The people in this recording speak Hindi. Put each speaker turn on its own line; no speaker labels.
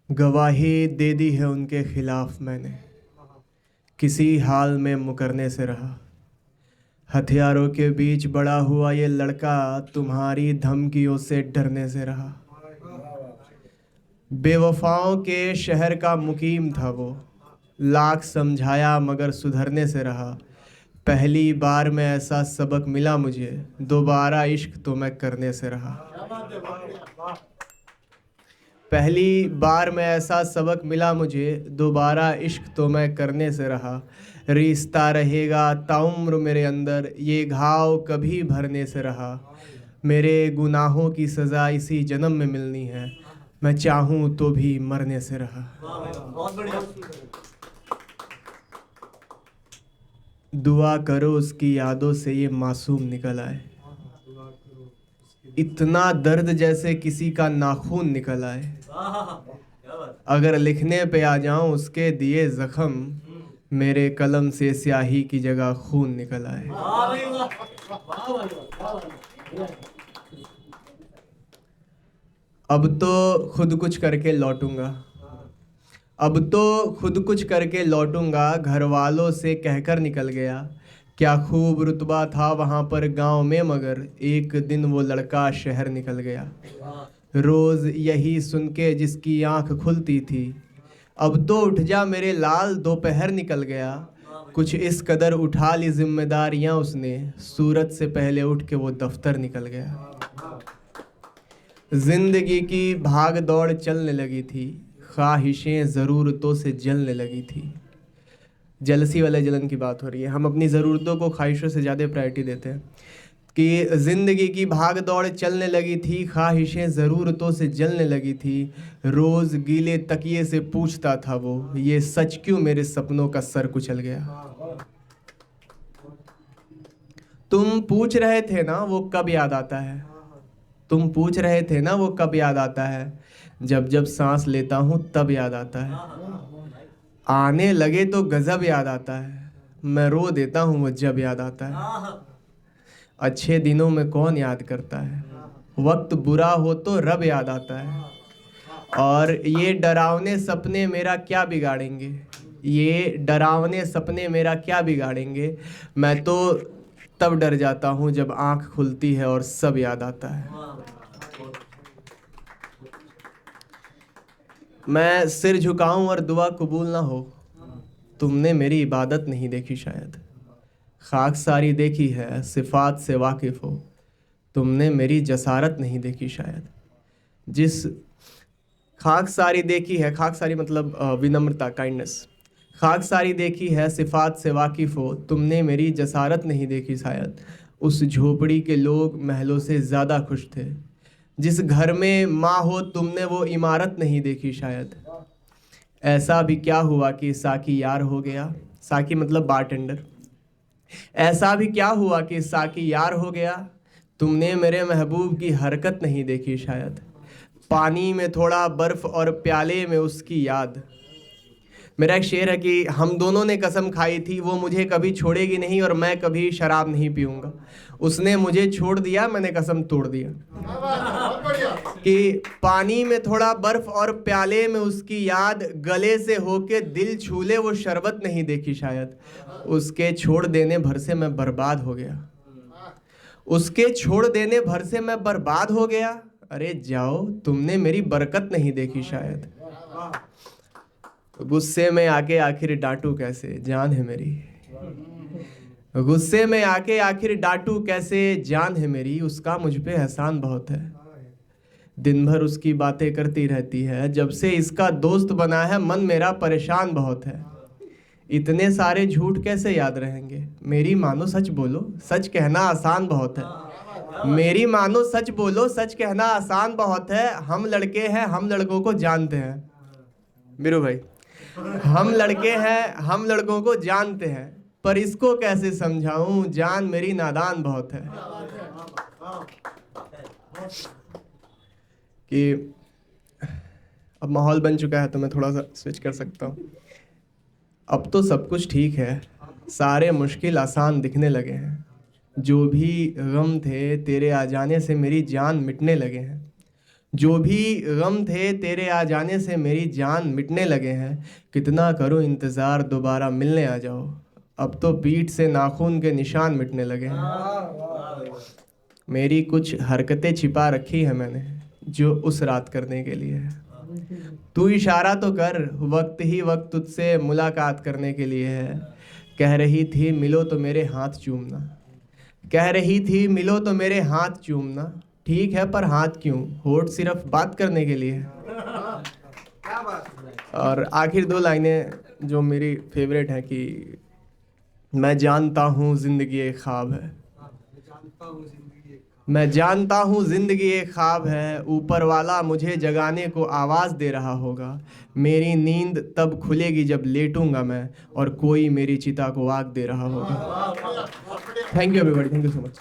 गवाही दे दी है उनके खिलाफ मैंने, किसी हाल में मुकरने से रहा। हथियारों के बीच बड़ा हुआ ये लड़का तुम्हारी धमकियों से डरने से रहा। बेवफाओं के शहर का मुकीम था वो, लाख समझाया मगर सुधरने से रहा। पहली बार में ऐसा सबक मिला मुझे, दोबारा इश्क तो मैं करने से रहा। पहली बार में ऐसा सबक मिला मुझे, दोबारा इश्क तो मैं करने से रहा। रिश्ता रहेगा ताउम्र मेरे अंदर, ये घाव कभी भरने से रहा। मेरे गुनाहों की सज़ा इसी जन्म में मिलनी है, मैं चाहूँ तो भी मरने से रहा। दुआ करो उसकी यादों से ये मासूम निकल आए, इतना दर्द जैसे किसी का नाखून निकल आए। अगर लिखने पे आ जाऊं उसके दिए जख्म, मेरे कलम से स्याही की जगह खून निकल आए। अब तो खुद कुछ करके लौटूंगा, अब तो खुद कुछ करके लौटूंगा, घर वालों से कहकर निकल गया। क्या खूब रुतबा था वहाँ पर गांव में, मगर एक दिन वो लड़का शहर निकल गया। रोज़ यही सुन के जिसकी आंख खुलती थी, अब तो उठ जा मेरे लाल दोपहर निकल गया। कुछ इस कदर उठा ली जिम्मेदारियां उसने, सूरत से पहले उठ के वो दफ्तर निकल गया। जिंदगी की भाग दौड़ चलने लगी थी, ख्वाहिशें ज़रूरतों से जलने लगी थी। जलसी वाले जलन की बात हो रही है। हम अपनी ज़रूरतों को ख्वाहिशों से ज़्यादा प्रायोरिटी देते हैं। कि ज़िंदगी की भाग दौड़ चलने लगी थी, ख्वाहिशें ज़रूरतों से जलने लगी थी। रोज़ गीले तकिए से पूछता था वो, ये सच क्यों मेरे सपनों का सर कुचल गया। तुम पूछ रहे थे ना वो कब याद आता है, तुम पूछ रहे थे ना वो कब याद आता है। जब जब सांस लेता हूँ तब याद आता है। आने लगे तो गजब याद आता है, मैं रो देता हूँ वो जब याद आता है। अच्छे दिनों में कौन याद करता है, वक्त बुरा हो तो रब याद आता है। और ये डरावने सपने मेरा क्या बिगाड़ेंगे, ये डरावने सपने मेरा क्या बिगाड़ेंगे। मैं तो तब डर जाता हूँ जब आँख खुलती है और सब याद आता है। मैं सिर झुकाऊं और दुआ कबूल ना हो, तुमने मेरी इबादत नहीं देखी शायद। खाकसारी देखी है सिफात से वाकिफ़ हो, तुमने मेरी जसारत नहीं देखी शायद। जिस खाकसारी देखी है, खाकसारी मतलब विनम्रता, काइंडनेस। खाकसारी देखी है सिफात से वाकिफ़ हो, तुमने मेरी जसारत नहीं देखी शायद। उस झोपड़ी के लोग महलों से ज़्यादा खुश थे, जिस घर में माँ हो तुमने वो इमारत नहीं देखी शायद। ऐसा भी क्या हुआ कि साकी यार हो गया, साकी मतलब बारटेंडर। ऐसा भी क्या हुआ कि साकी यार हो गया, तुमने मेरे महबूब की हरकत नहीं देखी शायद। पानी में थोड़ा बर्फ़ और प्याले में उसकी याद। मेरा एक शेर है कि हम दोनों ने कसम खाई थी, वो मुझे कभी छोड़ेगी नहीं और मैं कभी शराब नहीं पीऊँगा। उसने मुझे छोड़ दिया, मैंने कसम तोड़ दिया। कि पानी में थोड़ा बर्फ़ और प्याले में उसकी याद, गले से होके दिल छू ले वो शरबत नहीं देखी शायद। उसके छोड़ देने भर से मैं बर्बाद हो गया, उसके छोड़ देने भर से मैं बर्बाद हो गया। अरे जाओ, तुमने मेरी बरकत नहीं देखी शायद। गुस्से में आके आखिर डांटू कैसे, जान है मेरी। गुस्से में आके आखिर डांटू कैसे, जान है मेरी। उसका मुझ पे एहसान बहुत है, दिन भर उसकी बातें करती रहती है। जब से इसका दोस्त बना है मन मेरा परेशान बहुत है। इतने सारे झूठ कैसे याद रहेंगे, मेरी मानो सच बोलो, सच कहना आसान बहुत है। मेरी मानो सच बोलो, सच कहना आसान बहुत है। हम लड़के हैं, हम लड़कों को जानते हैं। बीरू भाई, हम लड़के हैं, हम लड़कों को जानते हैं, पर इसको कैसे समझाऊं, जान मेरी नादान बहुत है। कि अब माहौल बन चुका है तो मैं थोड़ा सा स्विच कर सकता हूँ। अब तो सब कुछ ठीक है, सारे मुश्किल आसान दिखने लगे हैं। जो भी गम थे तेरे आ जाने से मेरी जान मिटने लगे हैं। जो भी गम थे तेरे आ जाने से मेरी जान मिटने लगे हैं। कितना करूं इंतज़ार दोबारा मिलने आ जाओ, अब तो पीठ से नाखून के निशान मिटने लगे हैं। मेरी कुछ हरकतें छिपा रखी है मैंने, जो उस रात करने के लिए है। तू इशारा तो कर, वक्त ही वक्त तुझसे मुलाकात करने के लिए है। कह रही थी मिलो तो मेरे हाथ चूमना, कह रही थी मिलो तो मेरे हाथ चूमना। ठीक है पर हाथ क्यों, होठ सिर्फ बात करने के लिए है। और आखिर दो लाइनें जो मेरी फेवरेट हैं कि मैं जानता हूँ ज़िंदगी एक ख्वाब है, मैं जानता हूँ ज़िंदगी एक ख्वाब है। ऊपर वाला मुझे जगाने को आवाज़ दे रहा होगा। मेरी नींद तब खुलेगी जब लेटूंगा मैं, और कोई मेरी चिता को आग दे रहा होगा। Thank you everybody, thank you so much.